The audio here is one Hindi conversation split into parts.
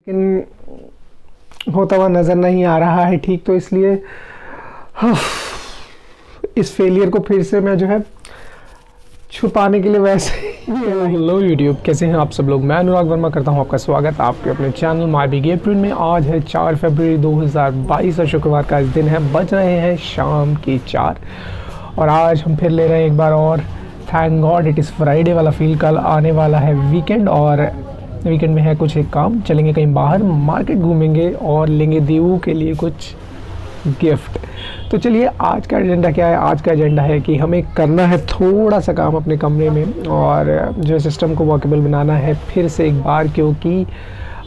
लेकिन होता हुआ नज़र नहीं आ रहा है ठीक, तो इसलिए इस फेलियर को फिर से मैं जो है छुपाने के लिए वैसे हेलो यूट्यूब, कैसे हैं आप सब लोग। मैं अनुराग वर्मा करता हूं आपका स्वागत आपके अपने चैनल माय बिग एप्रिल में। आज है 4 फरवरी 2022 और शुक्रवार का दिन है। बज रहे हैं शाम के 4 और आज हम फिर ले रहे हैं एक बार और thank God it is Friday वाला फील। कल आने वाला है वीकेंड और वीकेंड में है कुछ एक काम, चलेंगे कहीं बाहर, मार्केट घूमेंगे और लेंगे देवू के लिए कुछ गिफ्ट। तो चलिए आज का एजेंडा क्या है। आज का एजेंडा है कि हमें करना है थोड़ा सा काम अपने कमरे में और जो सिस्टम को वर्केबल बनाना है फिर से एक बार, क्योंकि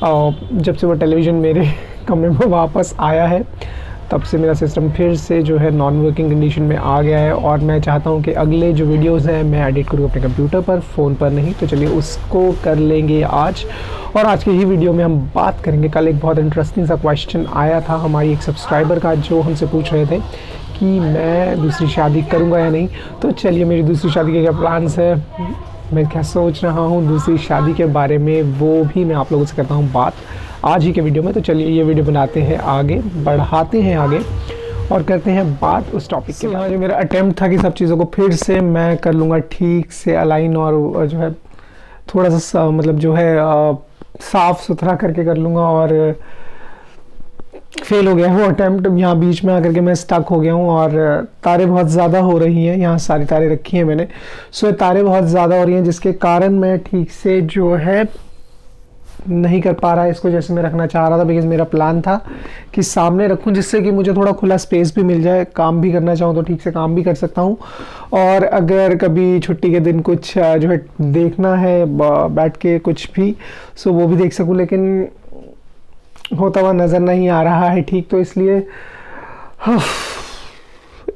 जब से वो टेलीविज़न मेरे कमरे में वापस आया है तब से मेरा सिस्टम फिर से जो है नॉन वर्किंग कंडीशन में आ गया है और मैं चाहता हूँ कि अगले जो वीडियोस हैं मैं एडिट करूँ अपने कंप्यूटर पर, फ़ोन पर नहीं। तो चलिए उसको कर लेंगे आज। और आज की ही वीडियो में हम बात करेंगे, कल एक बहुत इंटरेस्टिंग सा क्वेश्चन आया था हमारी एक सब्सक्राइबर का जो हमसे पूछ रहे थे कि मैं दूसरी शादी करूँगा या नहीं। तो चलिए मेरी दूसरी शादी के क्या प्लान्स है, मैं क्या सोच रहा हूँ दूसरी शादी के बारे में, वो भी मैं आप लोगों से करता हूँ बात आज ही के वीडियो में। तो चलिए ये वीडियो बनाते हैं आगे, बढ़ाते हैं आगे और करते हैं बात उस टॉपिक के बाद। जो मेरा अटेम्प्ट था कि सब चीज़ों को फिर से मैं कर लूँगा ठीक से अलाइन और जो है थोड़ा सा मतलब जो है साफ़ सुथरा करके कर लूँगा, और फेल हो गया वो अटेम्प्ट। यहाँ बीच में आकर के मैं स्टक हो गया हूँ और तारे बहुत ज़्यादा हो रही हैं। यहाँ सारी तारे रखी हैं मैंने, सो तारे बहुत ज़्यादा हो रही हैं जिसके कारण मैं ठीक से जो है नहीं कर पा रहा है इसको जैसे मैं रखना चाह रहा था। बिकॉज मेरा प्लान था कि सामने रखूं जिससे कि मुझे थोड़ा खुला स्पेस भी मिल जाए, काम भी करना चाहूँ तो ठीक से काम भी कर सकता हूँ, और अगर कभी छुट्टी के दिन कुछ जो है देखना है बैठ के कुछ भी सो वो भी देख सकूँ। लेकिन होता हुआ नज़र नहीं आ रहा है ठीक, तो इसलिए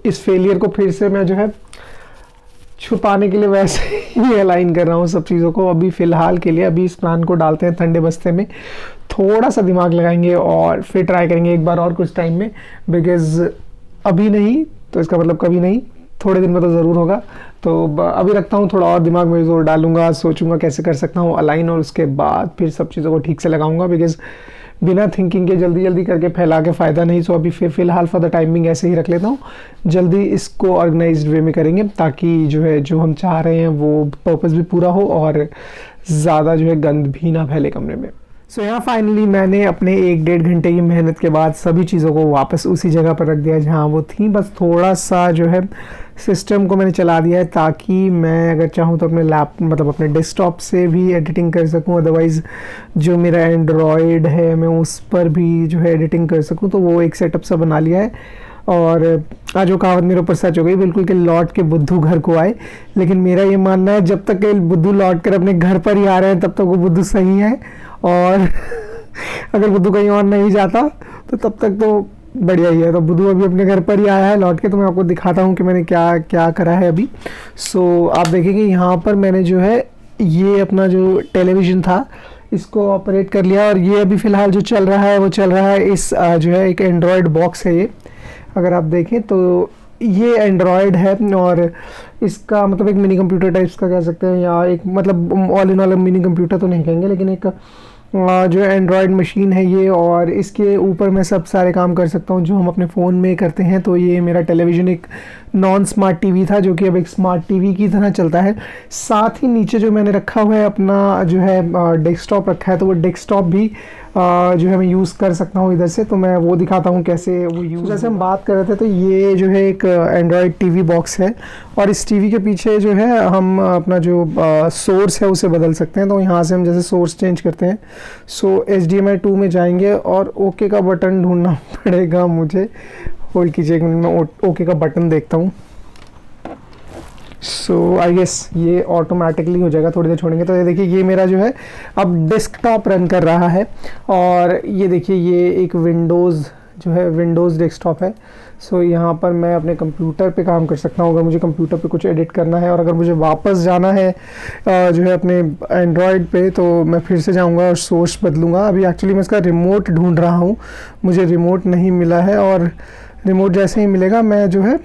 इस फेलियर को फिर से मैं जो है छुपाने के लिए वैसे ही अलाइन कर रहा हूँ सब चीज़ों को अभी फ़िलहाल के लिए। अभी इस प्लान को डालते हैं ठंडे बस्ते में, थोड़ा सा दिमाग लगाएंगे और फिर ट्राई करेंगे एक बार और कुछ टाइम में। बिकॉज़ अभी नहीं तो इसका मतलब कभी नहीं, थोड़े दिन में तो ज़रूर होगा। तो अभी रखता हूँ, थोड़ा और दिमाग में जोर डालूंगा, सोचूंगा कैसे कर सकता हूँ अलाइन, और उसके बाद फिर सब चीज़ों को ठीक से लगाऊंगा। बिकॉज़ बिना थिंकिंग के जल्दी जल्दी करके फैला के फ़ायदा नहीं। सो अभी फिर फ़िलहाल फॉर द टाइमिंग ऐसे ही रख लेता हूँ। जल्दी इसको ऑर्गेनाइज्ड वे में करेंगे ताकि जो है जो हम चाह रहे हैं वो पर्पस भी पूरा हो और ज़्यादा जो है गंद भी ना फैले कमरे में। सो यहाँ फाइनली मैंने अपने 1-1.5 घंटे की मेहनत के बाद सभी चीज़ों को वापस उसी जगह पर रख दिया जहाँ वो थी। बस थोड़ा सा जो है सिस्टम को मैंने चला दिया है ताकि मैं अगर चाहूँ तो अपने मतलब अपने डेस्कटॉप से भी एडिटिंग कर सकूँ। अदरवाइज़ जो मेरा एंड्रॉयड है मैं उस पर भी जो है एडिटिंग कर सकूँ। तो वो एक सेटअप सा बना लिया है और आज वो कहावत मेरे ऊपर सच हो गई बिल्कुल कि लौट के बुद्धू घर को आए। लेकिन मेरा ये मानना है जब तक बुद्धू लौट कर अपने घर पर ही आ रहे हैं तब तक वो बुद्धू सही है, और अगर बुद्धू कहीं और नहीं जाता तो तब तक तो बढ़िया ही है। तो बुद्धू अभी अपने घर पर ही आया है लौट के, तो मैं आपको दिखाता हूँ कि मैंने क्या क्या करा है अभी। सो आप देखेंगे यहाँ पर मैंने जो है ये अपना जो टेलीविज़न था इसको ऑपरेट कर लिया, और ये अभी फ़िलहाल जो चल रहा है वो चल रहा है इस जो है एक एंड्रॉयड बॉक्स है ये। अगर आप देखें तो ये एंड्रॉयड है और इसका मतलब एक मिनी कंप्यूटर टाइप्स का कह सकते हैं, या एक मतलब all in all mini computer तो नहीं कहेंगे, लेकिन एक जो एंड्रॉयड मशीन है ये, और इसके ऊपर मैं सब सारे काम कर सकता हूँ जो हम अपने फ़ोन में करते हैं। तो ये मेरा टेलीविज़न एक नॉन स्मार्ट टीवी था जो कि अब एक स्मार्ट टीवी की तरह चलता है। साथ ही नीचे जो मैंने रखा हुआ है अपना जो है डेस्कटॉप रखा है, तो वो डेस्कटॉप भी जो है मैं यूज़ कर सकता हूँ इधर से। तो मैं वो दिखाता हूँ कैसे वो यूज़। जैसे हम बात कर रहे थे तो ये जो है एक एंड्रॉयड टीवी बॉक्स है, और इस टीवी के पीछे जो है हम अपना जो सोर्स है उसे बदल सकते हैं। तो यहाँ से हम जैसे सोर्स चेंज करते हैं सो HDMI 2 में जाएंगे और ओके का बटन ढूंढना पड़ेगा मुझे। होल्ड कीजिए एक मिनट, मैं ओके का बटन देखता हूँ। सो आई गेस ये ऑटोमेटिकली हो जाएगा, थोड़ी देर छोड़ेंगे। तो ये देखिए ये मेरा जो है अब डेस्कटॉप रन कर रहा है, और ये देखिए ये एक विंडोज़ जो है विंडोज़ डेस्कटॉप है। सो यहाँ पर मैं अपने कंप्यूटर पे काम कर सकता हूँ अगर मुझे कंप्यूटर पे कुछ एडिट करना है, और अगर मुझे वापस जाना है जो है अपने एंड्रॉयड पे तो मैं फिर से जाऊँगा और सोर्स बदलूँगा। अभी एक्चुअली मैं इसका रिमोट ढूंढ रहा हूँ, मुझे रिमोट नहीं मिला है, और रिमोट जैसे ही मिलेगा मैं जो है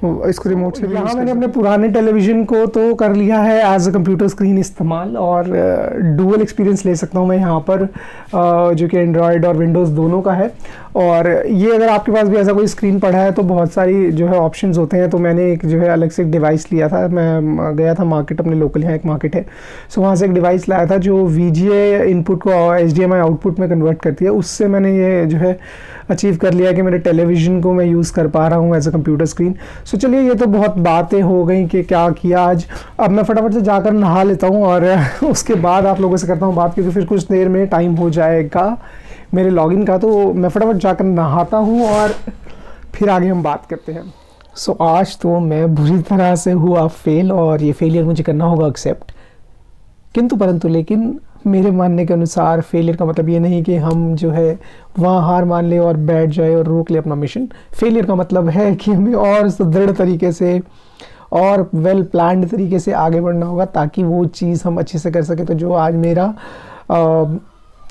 इसको रिमोट से भी यहाँ use मैंने कर अपने पुराने टेलीविज़न को तो कर लिया है एज अ कंप्यूटर स्क्रीन इस्तेमाल, और डुअल एक्सपीरियंस ले सकता हूँ मैं यहाँ पर, जो कि एंड्रॉयड और विंडोज़ दोनों का है। और ये अगर आपके पास भी ऐसा कोई स्क्रीन पड़ा है तो बहुत सारी जो है ऑप्शंस होते हैं। तो मैंने एक जो है अलग से एक डिवाइस लिया था, मैं गया था मार्केट, अपने लोकल यहाँ एक मार्केट है, सो वहाँ से एक डिवाइस लाया था जो VGA इनपुट को HDMI आउटपुट में कन्वर्ट करती है। उससे मैंने ये जो है अचीव कर लिया कि मेरे टेलीविज़न को मैं यूज़ कर पा रहा हूँ एज अ कंप्यूटर स्क्रीन। सो चलिए, ये तो बहुत बातें हो गई कि क्या किया आज। अब मैं फटाफट से जाकर नहा लेता हूँ और उसके बाद आप लोगों से करता हूँ बात, क्योंकि फिर कुछ देर में टाइम हो जाएगा मेरे लॉगिन का। तो मैं फटाफट जाकर नहाता हूँ और फिर आगे हम बात करते हैं। सो आज तो मैं बुरी तरह से हुआ फेल, और ये फेलियर मुझे करना होगा एक्सेप्ट, किंतु परंतु लेकिन मेरे मानने के अनुसार फेलियर का मतलब ये नहीं कि हम जो है वहाँ हार मान ले और बैठ जाए और रोक ले अपना मिशन। फेलियर का मतलब है कि हमें और दृढ़ तरीके से और वेल प्लान्ड तरीके से आगे बढ़ना होगा, ताकि वो चीज़ हम अच्छे से कर सके। तो जो आज मेरा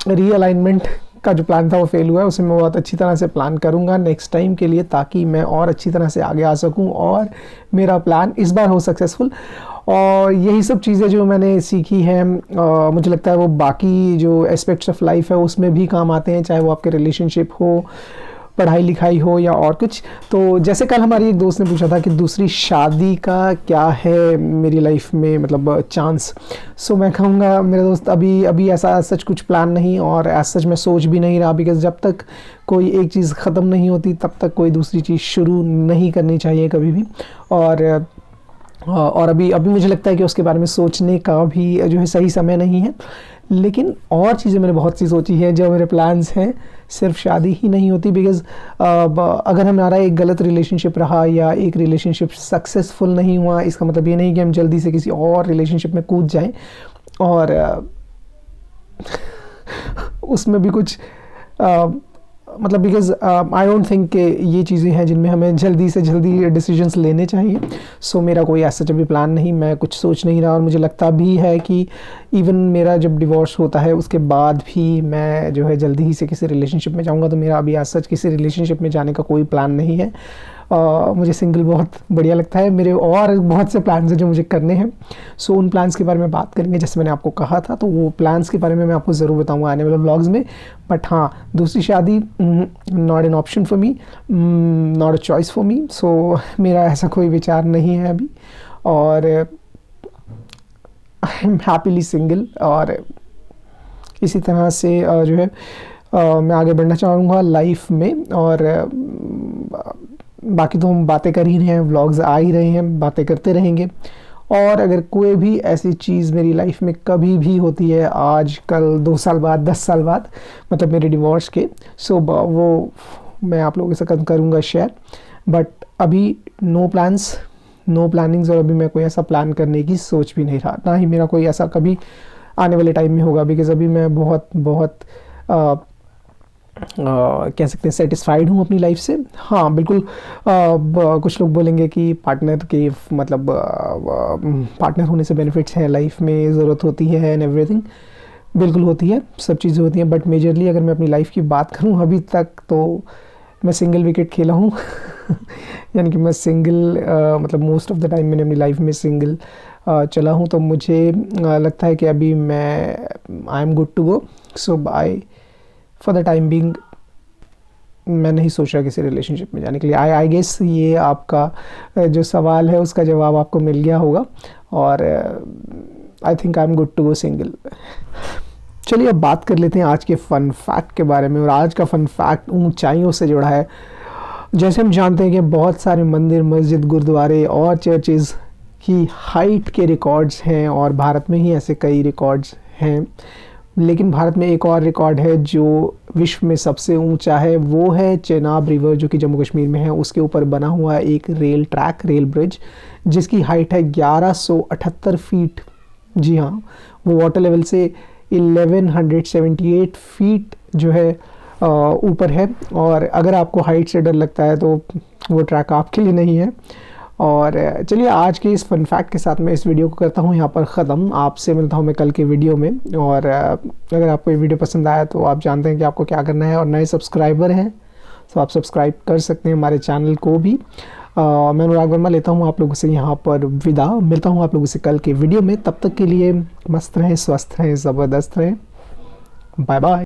रीअलाइनमेंट का जो प्लान था वो फेल हुआ है, उसे मैं बहुत अच्छी तरह से प्लान करूंगा नेक्स्ट टाइम के लिए, ताकि मैं और अच्छी तरह से आगे आ सकूं और मेरा प्लान इस बार हो सक्सेसफुल। और यही सब चीज़ें जो मैंने सीखी हैं, मुझे लगता है वो बाकी जो एस्पेक्ट्स ऑफ लाइफ है उसमें भी काम आते हैं, चाहे वो आपके रिलेशनशिप हो, पढ़ाई लिखाई हो या और कुछ। तो जैसे कल हमारी एक दोस्त ने पूछा था कि दूसरी शादी का क्या है मेरी लाइफ में, मतलब चांस। सो मैं कहूँगा मेरे दोस्त, अभी ऐसा सच कुछ प्लान नहीं, और ऐसा सच मैं सोच भी नहीं रहा, बिकॉज जब तक कोई एक चीज़ ख़त्म नहीं होती तब तक कोई दूसरी चीज़ शुरू नहीं करनी चाहिए कभी भी। और अभी मुझे लगता है कि उसके बारे में सोचने का भी जो है सही समय नहीं है। लेकिन और चीज़ें मैंने बहुत सी सोची है। जो मेरे प्लान्स हैं, सिर्फ शादी ही नहीं होती, बिकॉज़ अगर हमारा एक गलत रिलेशनशिप रहा या एक रिलेशनशिप सक्सेसफुल नहीं हुआ, इसका मतलब ये नहीं कि हम जल्दी से किसी और रिलेशनशिप में कूद जाएं और उसमें भी कुछ मतलब, बिकॉज आई डोंट थिंक कि ये चीज़ें हैं जिनमें हमें जल्दी से जल्दी डिसीजंस लेने चाहिए। सो मेरा कोई ऐसा जब भी प्लान नहीं, मैं कुछ सोच नहीं रहा, और मुझे लगता भी है कि इवन मेरा जब डिवोर्स होता है उसके बाद भी मैं जो है जल्दी ही से किसी रिलेशनशिप में जाऊंगा। तो मेरा अभी आज सच किसी रिलेशनशिप में जाने का कोई प्लान नहीं है। मुझे सिंगल बहुत बढ़िया लगता है। मेरे और बहुत से प्लान्स हैं जो मुझे करने हैं। सो उन प्लान्स के बारे में बात करेंगे, जैसे मैंने आपको कहा था। तो वो प्लान्स के बारे में मैं आपको ज़रूर बताऊंगा आने वाले व्लॉग्स में। बट हाँ, दूसरी शादी not an option for me, not a choice for me. So मेरा ऐसा कोई विचार नहीं है अभी, और आई एम हैप्पीली सिंगल। और इसी तरह से जो है मैं आगे बढ़ना चाहूँगा लाइफ में। और बाकी तो हम बातें कर ही रहे हैं, व्लॉग्स आ ही रहे हैं, बातें करते रहेंगे। और अगर कोई भी ऐसी चीज़ मेरी लाइफ में कभी भी होती है, आज कल 2 साल बाद 10 साल बाद, मतलब मेरे डिवोर्स के, सो वो मैं आप लोगों के साथ करूँगा शेयर। बट अभी नो प्लान्स, नो प्लानिंग्स, और अभी मैं कोई ऐसा प्लान करने की सोच भी नहीं रहा, ना ही मेरा कोई ऐसा कभी आने वाले टाइम में होगा। बिकॉज़ अभी मैं बहुत कह सकते हैं सेटिस्फाइड हूँ अपनी लाइफ से। हाँ बिल्कुल, कुछ लोग बोलेंगे कि पार्टनर के मतलब पार्टनर होने से बेनिफिट्स हैं लाइफ में, ज़रूरत होती है एंड एवरीथिंग। बिल्कुल होती है, सब चीज़ें होती हैं। बट मेजरली अगर मैं अपनी लाइफ की बात करूँ, अभी तक तो मैं सिंगल विकेट खेला हूँ यानी कि मैं सिंगल मतलब मोस्ट ऑफ द टाइम मैंने अपनी लाइफ में सिंगल चला हूँ। तो मुझे लगता है कि अभी I am good to go. So bye for the time being मैं नहीं सोच रहा किसी रिलेशनशिप में जाने के लिए। आई गेस ये आपका जो सवाल है उसका जवाब आपको मिल गया होगा, और I think I am good to go single. चलिए अब बात कर लेते हैं आज के फ़न फैक्ट के बारे में। और आज का फ़न फैक्ट ऊंचाइयों से जुड़ा है। जैसे हम जानते हैं कि बहुत सारे मंदिर, मस्जिद, गुरुद्वारे और चर्चेज़ की हाइट के रिकॉर्ड्स हैं, और भारत में ही ऐसे कई रिकॉर्ड्स हैं। लेकिन भारत में एक और रिकॉर्ड है जो विश्व में सबसे ऊंचा है, वो है चेनाब रिवर, जो कि जम्मू कश्मीर में है। उसके ऊपर बना हुआ एक रेल ट्रैक, रेल ब्रिज, जिसकी हाइट है 1178 फीट। जी हाँ, वो वाटर लेवल से 1178 फीट जो है ऊपर है। और अगर आपको हाइट से डर लगता है तो वो ट्रैक आपके लिए नहीं है। और चलिए आज के इस फन फैक्ट के साथ मैं इस वीडियो को करता हूँ यहाँ पर ख़त्म। आपसे मिलता हूँ मैं कल के वीडियो में। और अगर आपको ये वीडियो पसंद आया तो आप जानते हैं कि आपको क्या करना है, और नए सब्सक्राइबर हैं तो आप सब्सक्राइब कर सकते हैं हमारे चैनल को भी। मैं अनुराग वर्मा लेता हूँ आप लोगों से यहाँ पर विदा। मिलता हूँ आप लोगों से कल के वीडियो में, तब तक के लिए मस्त रहें, स्वस्थ रहें, ज़बरदस्त रहें। Bye bye.